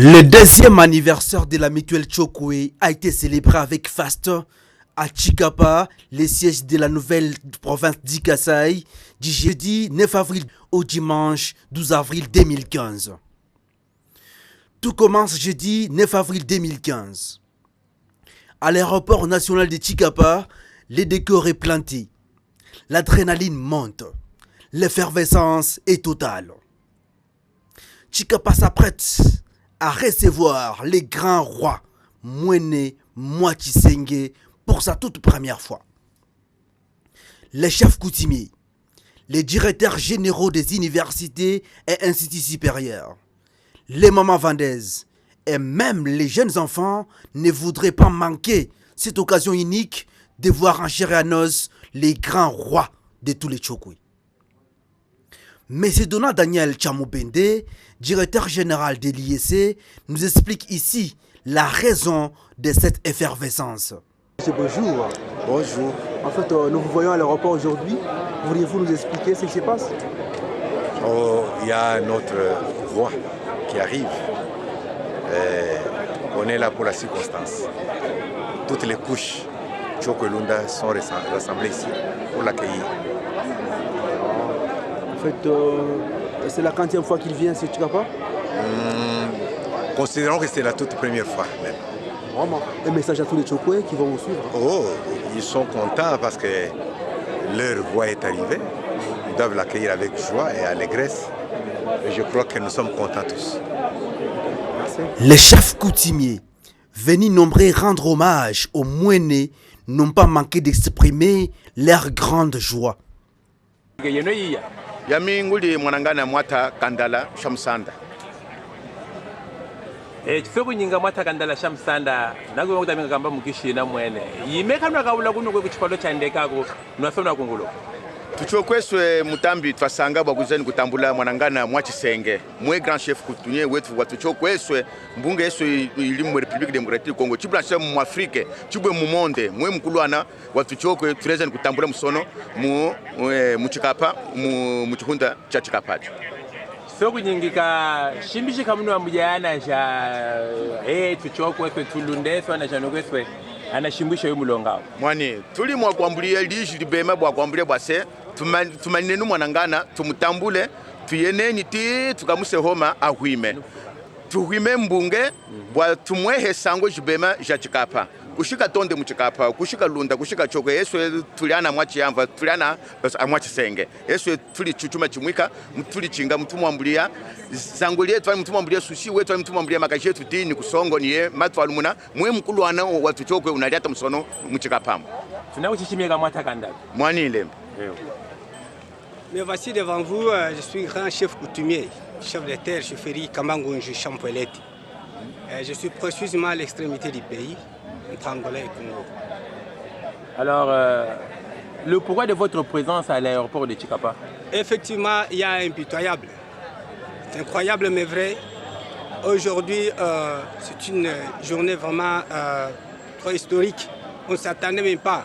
Le deuxième anniversaire de la mutuelle Chokwe a été célébré avec faste à Chikapa, le siège de la nouvelle province d'Ikasai, du jeudi 9 avril au dimanche 12 avril 2015. Tout commence jeudi 9 avril 2015. À l'aéroport national de Chikapa, les décors est planté. L'adrénaline monte. L'effervescence est totale. Chikapa s'apprête à recevoir les grands rois Mwene Mwachisengue pour sa toute première fois. Les chefs coutumiers, les directeurs généraux des universités et instituts supérieurs, les mamans vendeuses et même les jeunes enfants ne voudraient pas manquer cette occasion unique de voir en chair et en os les grands rois de tous les Chokwe. M. Donald Daniel Chamobende, directeur général de l'IEC, nous explique ici la raison de cette effervescence. Monsieur, bonjour. Bonjour. En fait, nous vous voyons à l'aéroport aujourd'hui. Pourriez-vous nous expliquer ce qui se passe? Il y a notre roi qui arrive. On est là pour la circonstance. Toutes les couches Chokwelunda sont rassemblées ici pour l'accueillir. En fait, c'est la 40e fois qu'il vient sur Chikapa? Considérons que c'est la toute première fois même. Vraiment. Un message à tous les Chokwe qui vont vous suivre. Oh, ils sont contents parce que leur roi est arrivé. Ils doivent l'accueillir avec joie et allégresse. Et je crois que nous sommes contents tous. Merci. Les chefs coutumiers, venus nombreux rendre hommage aux Mwene, n'ont pas manqué d'exprimer leur grande joie. Yami nguli mwanangana mwata kandala shamsanda. Chifukwa nyinga mwata kandala shamsanda nago ngokutamika kamba mukishina mwene. Yimekanwa kaula kuno kwe kuchipalo cha ndekako nwasona kungulo. Tuchokweswe mutambi twasanga bwakuzeni kutambula mwanangana Mwachisenge. Mwe grand chef coutumier wetu watuchokweswe mbunge yesu ili mu République démocratique du Congo. Chibranche mu Afrique, chibwe mu monde, mwe mkulwana watuchokwe turezeni kutambula musono mu Chikapa mu chihunda cha Chikapa. Soku nyingika shimbishi kamuno wa mujana ja tuchokwe tulundeswa na janokweswe anashimbisha yu mulongao. Mwani, tuli mwakwambulia liji libema bwakwambulia bwase, tumaninu mwanangana, tumutambule, tuyeneni ti, tukamuse homa ahuime. Tuhuime mbunge, bwa tumwehe sango jibema ja Chikapa. Kushika tonde mchikapa, kushika lunda, kushika choke, eswe tuliana mwachi yamba, tuliana mwachi senge. Eswe tuli chuchuma chimwika, tuli chinga, mtumu ambulia, zangulie tuwali mtumu ambulia sushi, we tuwali mtumu ambulia makajetu dini kusongo niye, matu walumuna, mwe mkulu wana watu choke unaliata msono mchikapamu. Tunao chichimia mwata kandala. Mwani ile. Me voici devant vous, je suis grand chef coutumier, chef de terre, chefferie Kamangunji Champoueleti. Je suis précisément à l'extrémité du pays. Angolais et Congo. Alors, le pourquoi de votre présence à l'aéroport de Chikapa? Effectivement, il y a impitoyable. C'est incroyable mais vrai. Aujourd'hui, c'est une journée vraiment trop historique. On ne s'attendait même pas.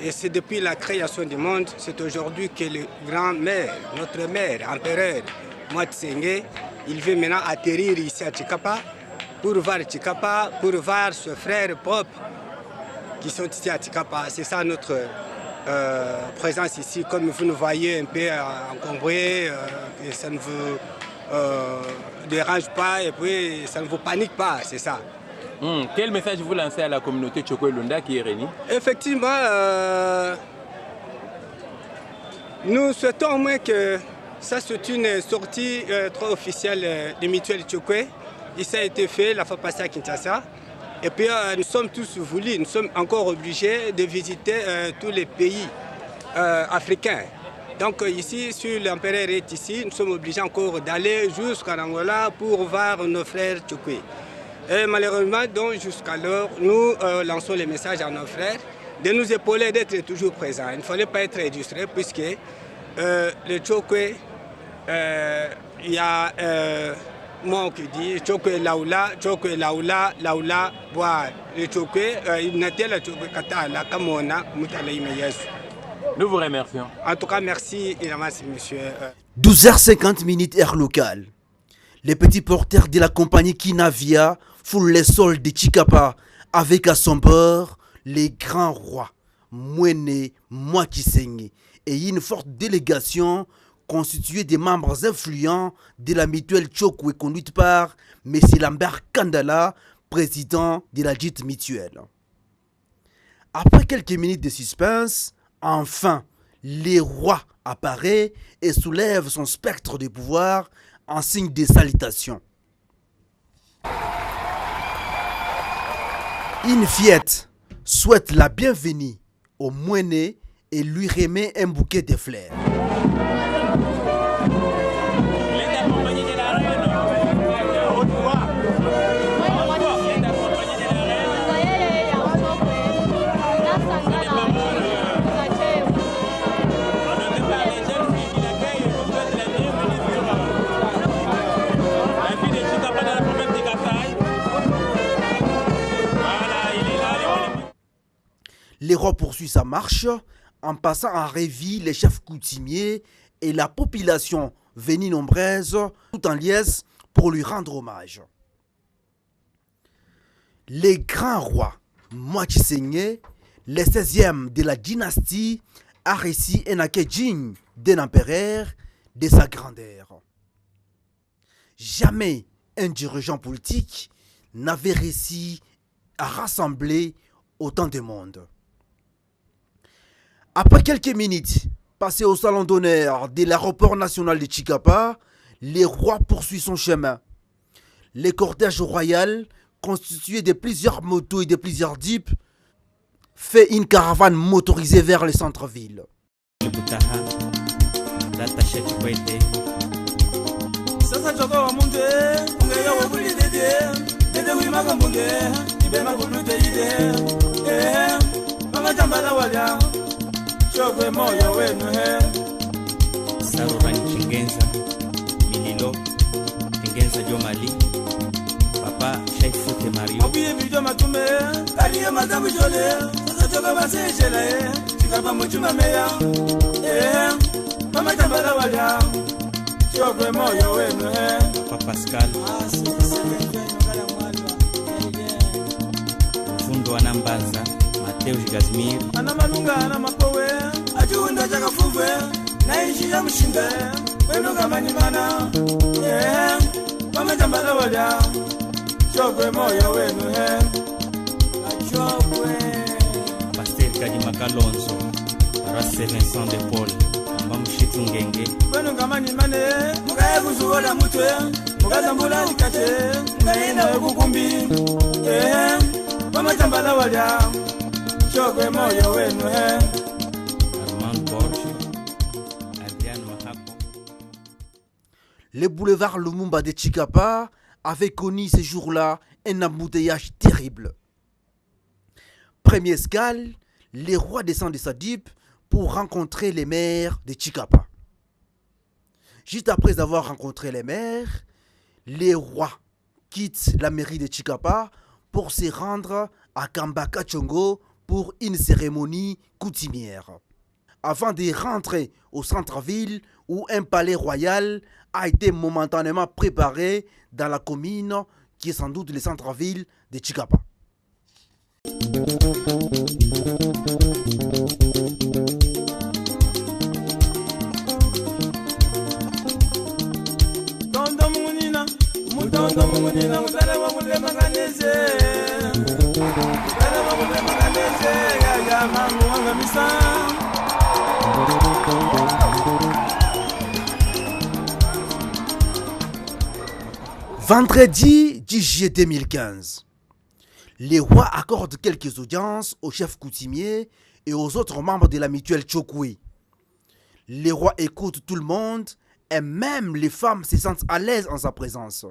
Et c'est depuis la création du monde, c'est aujourd'hui que le grand maire, notre maire, empereur Mwatsenge, il veut maintenant atterrir ici à Chikapa pour voir Chikapa, pour voir ses frères propres qui sont ici à Chikapa. C'est ça notre présence ici. Comme vous nous voyez un peu encombré, que ça ne vous dérange pas et puis ça ne vous panique pas, c'est ça. Quel message vous lancez à la communauté Chokwelunda qui est réunie? Effectivement, nous souhaitons au moins que ça c'est une sortie trop officielle de mutuelle Chokwe. Ça a été fait la fois passée à Kinshasa. Et puis nous sommes tous voulus, nous sommes encore obligés de visiter tous les pays africains. Donc ici, si l'empereur est ici, nous sommes obligés encore d'aller jusqu'en Angola pour voir nos frères Chokwe. Et malheureusement, donc jusqu'alors, nous lançons les messages à nos frères de nous épauler, d'être toujours présents. Il ne fallait pas être distrait puisque le Chokwe, il y a... moi qui dis Chokwe laula laula boa le Chokwe inatela Chokwe kata la kamona mutala imeyesu. Nous vous remercions. En tout cas, merci énormément monsieur. 12h50 heure locale. Les petits porteurs de la compagnie Kinavia foulent les sols de Chikapa avec à son bord les grands rois Mwene Mwakisengi et une forte délégation constituée des membres influents de la mutuelle Chokwe conduite par M. Lambert Kandala, président de la dite mutuelle. Après quelques minutes de suspense, enfin, le roi apparaît et soulève son spectre de pouvoir en signe de salutation. Une fillette souhaite la bienvenue au Mwene et lui remet un bouquet de fleurs. Le roi poursuit sa marche en passant en revue les chefs coutumiers et la population venue nombreuse tout en liesse pour lui rendre hommage. Les grands rois Mwakisengi, le 16e de la dynastie, a réussi un accueil digne d'un empereur de sa grandeur. Jamais un dirigeant politique n'avait réussi à rassembler autant de monde. Après quelques minutes passées au salon d'honneur de l'aéroport national de Chikapa, le roi poursuit son chemin. Le cortège royal, constitué de plusieurs motos et de plusieurs jeeps, fait une caravane motorisée vers le centre-ville. Chokwe moyo wenu he Sarurani Chingenza Mililo Chingenza Jomali Papa Shaifute Mario Obiye bijo matume Kaliye madamu jole Sasa choka base jela he Chikapa mchuma meya Mama tambala wala Chokwe moyo wenu he Papa Pascal Fundo Anambanza Mateus Gazmir Ana malunga ana mapowe Ajuunda chaka fuve Naishi ya mshinde Wenu kama nimana Mama jambala wada Chokwe moyo wenu he Chokwe Pasteur Kaji Makalonzo Rase Vincent de Paul Amba mshitu ngenge Wenu kama nimane Mukaye kuzuola mutwe Mukazambula nikate Mukaina wekukumbi Mama jambala wada Chokwe moyo wenu he Armand Borges Adrian Mahako. Le boulevard Lumumba de Chikapa avait connu ce jour-là un embouteillage terrible. Première escale, les rois descendent de sa jeep pour rencontrer les maires de Chikapa. Juste après avoir rencontré les maires, les rois quittent la mairie de Chikapa pour se rendre à Kambaka Chongo pour une cérémonie coutumière, avant de rentrer au centre-ville où un palais royal a été momentanément préparé dans la commune qui est sans doute le centre-ville de Chikapa. Vendredi 10 juillet 2015, les rois accordent quelques audiences aux chefs coutumiers et aux autres membres de la mutuelle Chokwe. Les rois écoutent tout le monde et même les femmes se sentent à l'aise en sa présence.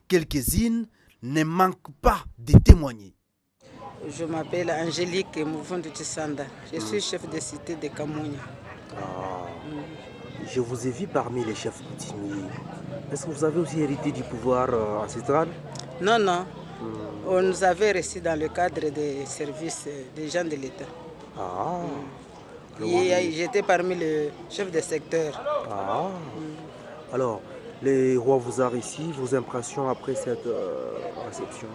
Quelques-unes ne manquent pas de témoigner. Je m'appelle Angélique Mouvondo Tissanda. Je suis chef de cité de Kamounia. Je vous ai vu parmi les chefs coutumiers. Est-ce que vous avez aussi hérité du pouvoir ancestral? Non, non. On nous avait reçus dans le cadre des services des gens de l'État. Et j'étais parmi les chefs de secteur. Alors, Les rois vous ont ici, vos impressions après cette réception?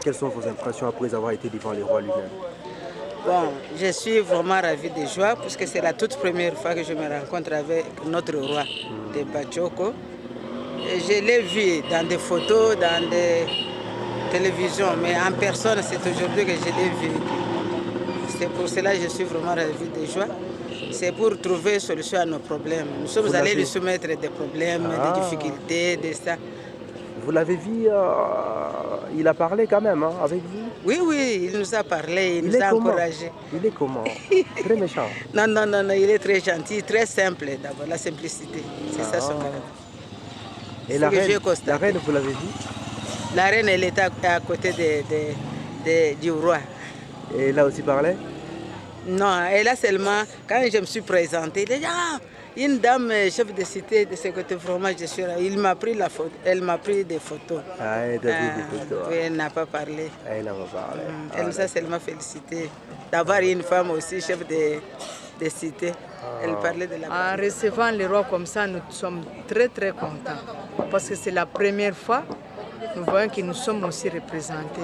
Quelles sont vos impressions après avoir été devant les rois lui-même? Bon, je suis vraiment ravie de joie puisque c'est la toute première fois que je me rencontre avec notre roi de Bachoko. Et je l'ai vu dans des photos, dans des télévisions, mais en personne, c'est aujourd'hui que je l'ai vu. C'est pour cela que je suis vraiment ravie de joie. C'est pour trouver solution à nos problèmes. Nous sommes allés lui soumettre des problèmes, des difficultés, des ça. Vous l'avez vu, il a parlé quand même avec vous? Oui, oui, il nous a parlé, il nous a encouragés. Il est comment? Très méchant? Non, il est très gentil, très simple d'abord, la simplicité. C'est ça son caractère. Et la reine, vous l'avez vu? La reine, elle était à côté du roi. Et elle a aussi parlé? Non, elle a seulement, quand je me suis présentée, elle a dit, une dame chef de cité de ce côté, vraiment, je suis là. Elle m'a pris des photos. Ah, elle t'a pris des photos. Oui, elle n'a pas parlé. Elle n'a pas parlé. Elle nous a seulement félicité d'avoir une femme aussi chef de cité. Elle parlait de la... En recevant les rois comme ça, nous sommes très très contents. Parce que c'est la première fois nous voyons que nous sommes aussi représentés.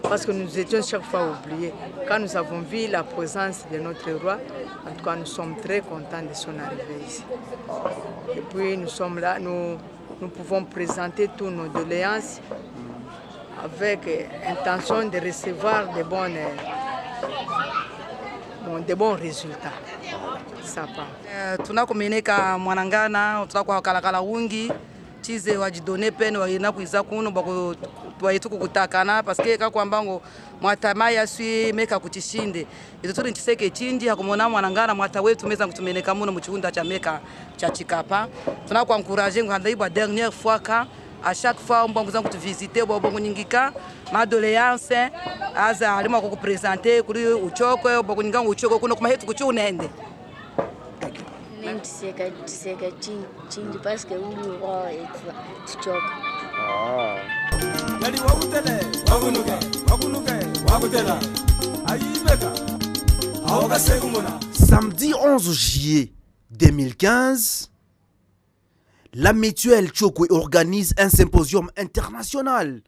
Parce que nous étions chaque fois oubliés. Quand nous avons vu la présence de notre roi, en tout cas nous sommes très contents de son arrivée ici. Et puis nous sommes là, nous pouvons présenter toutes nos doléances avec intention de recevoir de bons résultats. Tunakomeneka mwanangana tutakuwa kalakala wingi chize wajidone pene waina kuiza kuno bako twaitu kukutakana paske kakwambango mwatama yaswi meka kutishinde izo turi ntiseke chinji hakumona mwanangana mwata wetu meza kutumeneka muno mu chiunda cha meka cha Chikapa tunakwa encourager nganda ibwa dernière fois ka à chaque fois mbongo zangu tu visiter bongo nyingika ma doléance aza alima ko présenter kuri uchoko bongo nyinga uchoko kuno kuma hetu kuchunende tiseka chinji parce que uli roi tuchoka. Yali wabutele wakunuke wabutela ayibeka awoga segumuna. Samedi 11 juillet 2015, la mutuelle Tchokwe organise un symposium international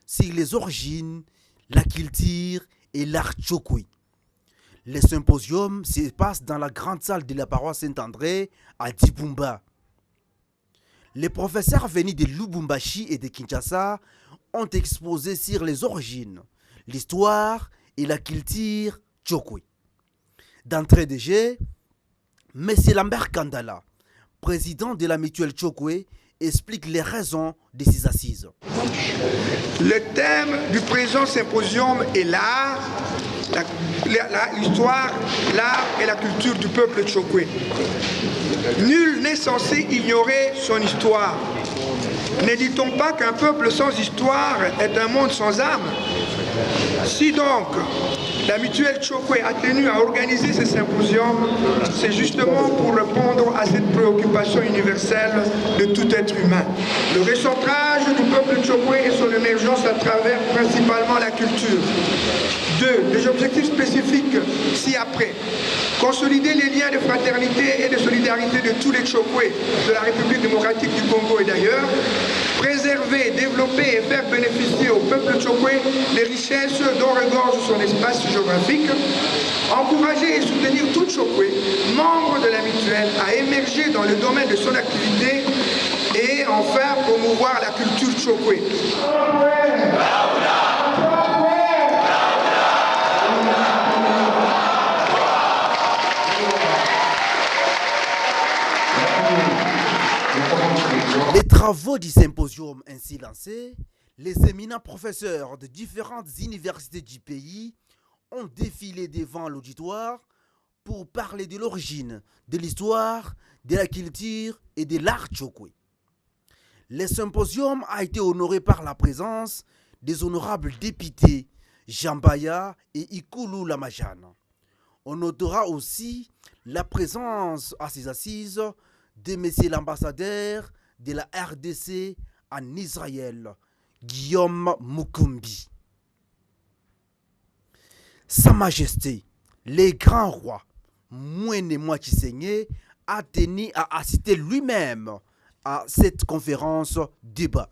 sur les origines, la culture et l'art Tchokwe. Le symposium se passe dans la grande salle de la paroisse Saint-André à Dibumba. Les professeurs venus de Lubumbashi et de Kinshasa ont exposé sur les origines, l'histoire et la culture Tchokwe. D'entrée de jeu, M. Lambert Kandala, président de la mutuelle Tchokwe, explique les raisons de ces assises. Le thème du présent symposium est l'art, l'histoire, l'art et la culture du peuple Tchokwe. Nul n'est censé ignorer son histoire. Ne dit-on pas qu'un peuple sans histoire est un monde sans âme? Si donc la mutuelle Tchokwe a tenu à organiser ce symposium, c'est justement pour répondre à cette préoccupation universelle de tout être humain. Le recentrage du peuple Tchokwe et son émergence à travers principalement la culture. 2. Les objectifs spécifiques ci-après. Consolider les liens de fraternité et de solidarité de tous les Tchokwe de la République démocratique du Congo et d'ailleurs. Préserver, développer et faire bénéficier au peuple Tchokwe les richesses dont regorge son espace géographique. Encourager et soutenir tout Tchokwe, membre de la mutuelle, à émerger dans le domaine de son activité et enfin promouvoir la culture Tchokwe. Les travaux du symposium ainsi lancés, les éminents professeurs de différentes universités du pays ont défilé devant l'auditoire pour parler de l'origine, de l'histoire, de la culture et de l'art Tchokwe. Le symposium a été honoré par la présence des honorables députés Jambaya et Ikulu Lamajane. On notera aussi la présence à ces assises de M. l'ambassadeur de la RDC en Israël, Guillaume Mukumbi. Sa Majesté, le grand roi, Mwene Mwachisenye, a tenu à assister lui-même à cette conférence débat.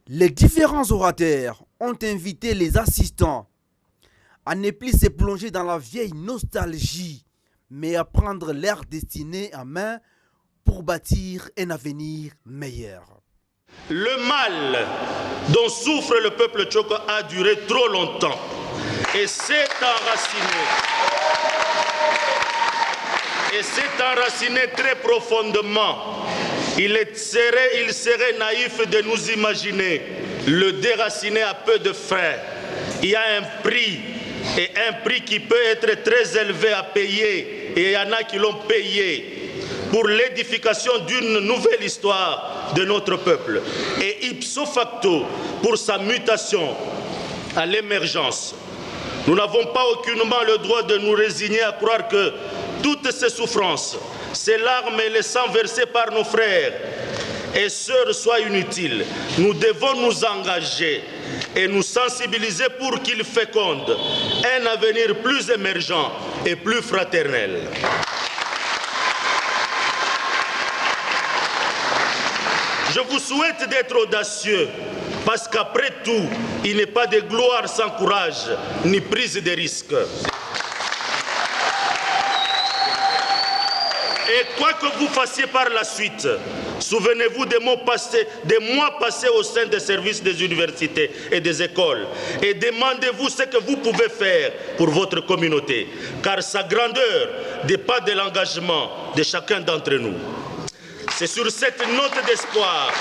Les différents orateurs ont invité les assistants à ne plus se plonger dans la vieille nostalgie, mais à prendre leur destinée en main pour bâtir un avenir meilleur. Le mal dont souffre le peuple Tchoko a duré trop longtemps et s'est enraciné. Et s'est enraciné très profondément. Il serait naïf de nous imaginer le déraciner à peu de frais. Il y a un prix, et un prix qui peut être très élevé à payer, et il y en a qui l'ont payé pour l'édification d'une nouvelle histoire de notre peuple, et ipso facto pour sa mutation à l'émergence. Nous n'avons pas aucunement le droit de nous résigner à croire que toutes ces souffrances, ces larmes et les sangs versés par nos frères et sœurs soient inutiles. Nous devons nous engager et nous sensibiliser pour qu'ils fécondent un avenir plus émergent et plus fraternel. Je vous souhaite d'être audacieux, parce qu'après tout, il n'est pas de gloire sans courage, ni prise de risque. Et quoi que vous fassiez par la suite, souvenez-vous des mois passés au sein des services des universités et des écoles, et demandez-vous ce que vous pouvez faire pour votre communauté, car sa grandeur dépend de l'engagement de chacun d'entre nous. C'est sur cette note d'espoir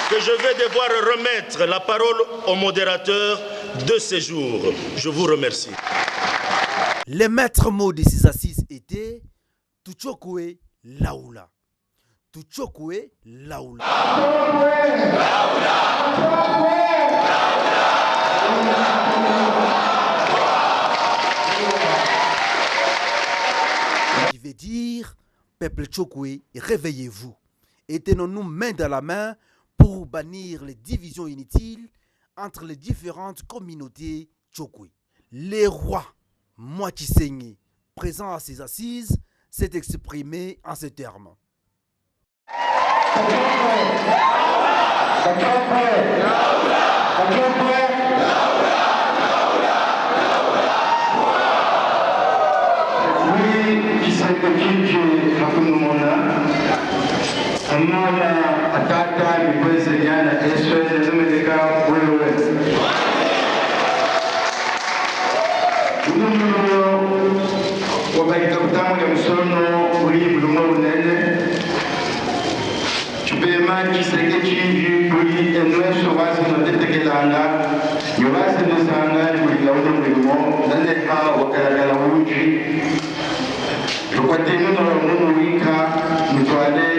que je vais devoir remettre la parole au modérateur de ce jour. Je vous remercie. Les maîtres mots de ces assises étaient Tuchokwe Laoula. Tuchokwe Laoula. Qui veut dire, peuple Tchokwe, réveillez-vous. Et tenons-nous main dans la main pour bannir les divisions inutiles entre les différentes communautés Tchokwe. Les rois Mwachisengi, présents à ces assises, s'est exprimé en ces termes. Amana atata mikweze jana eswe nezumeleka wewe Unumu wabaika kutamu ya msono uli mlumo unene Chupema chiseke chinji uli enweso wazi notetekelanga Nywazi nesanga uli launo mlumo nane haa wakalagala uji Tukwatenu na munu wika mtuale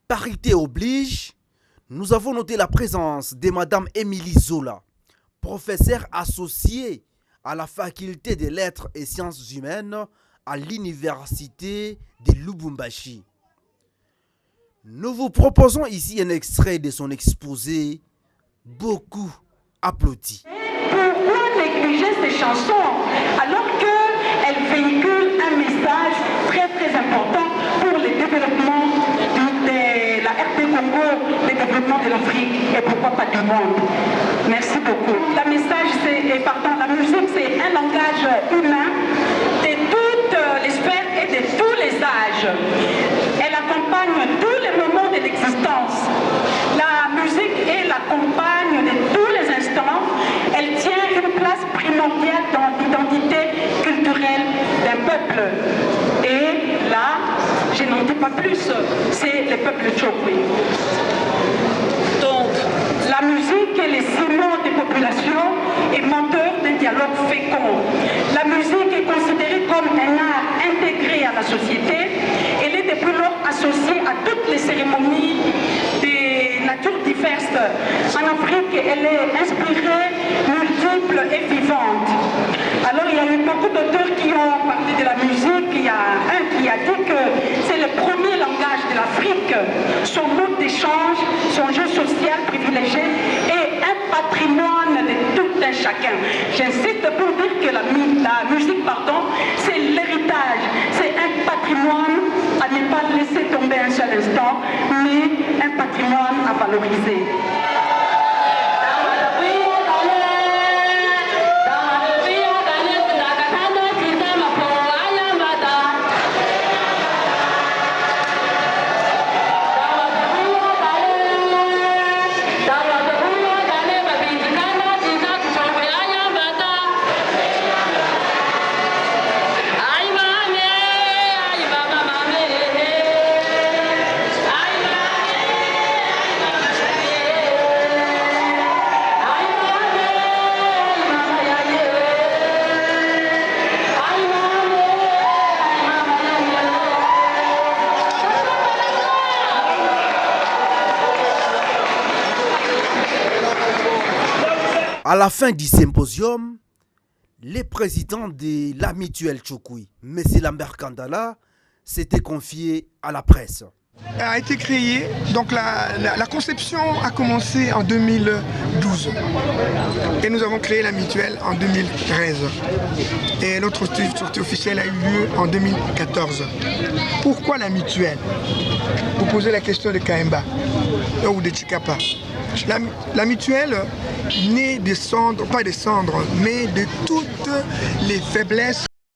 Parité oblige, nous avons noté la présence de Madame Émilie Zola, professeure associée à la faculté des lettres et sciences humaines à l'université de Lubumbashi. Nous vous proposons ici un extrait de son exposé, beaucoup applaudi. Pourquoi négliger ces chansons alors qu'elles véhiculent un message très très important pour le développement de la RP Congo, le développement de l'Afrique et pourquoi pas du monde. Merci beaucoup. La musique c'est un langage humain de toutes les sphères et de tous les âges. Elle accompagne tous les moments de l'existence. La musique est la compagne de tous les instants. Elle tient une place primordiale dans l'identité culturelle d'un peuple. Et là, je n'en dis pas plus, c'est le peuple Tchokwe. Donc, la musique est le ciment des populations et moteur d'un dialogue fécond. La musique est considérée comme un art intégré à la société. Elle est depuis lors associée à toutes les cérémonies des natures diverses. En Afrique, elle est inspirée, multiple et vivante. Alors, il y a eu beaucoup d'auteurs qui ont parlé de la musique. Il y a un qui a dit que c'est le premier langage l'Afrique, son mode d'échange, son jeu social privilégié et un patrimoine de tout un chacun. J'insiste pour dire que la musique, c'est l'héritage, c'est un patrimoine à ne pas laisser tomber un seul instant, mais un patrimoine à valoriser. À la fin du symposium, les présidents de la mutuelle Tchokwi, M. Lambert Kandala, s'étaient confiés à la presse. A été créée, donc la conception a commencé en 2012 et nous avons créé la mutuelle en 2013 et notre sortie officielle a eu lieu en 2014. Pourquoi la mutuelle? Vous posez la question de Kaimba ou de Chikapa. La mutuelle naît des cendres, pas des cendres, mais de toutes les faiblesses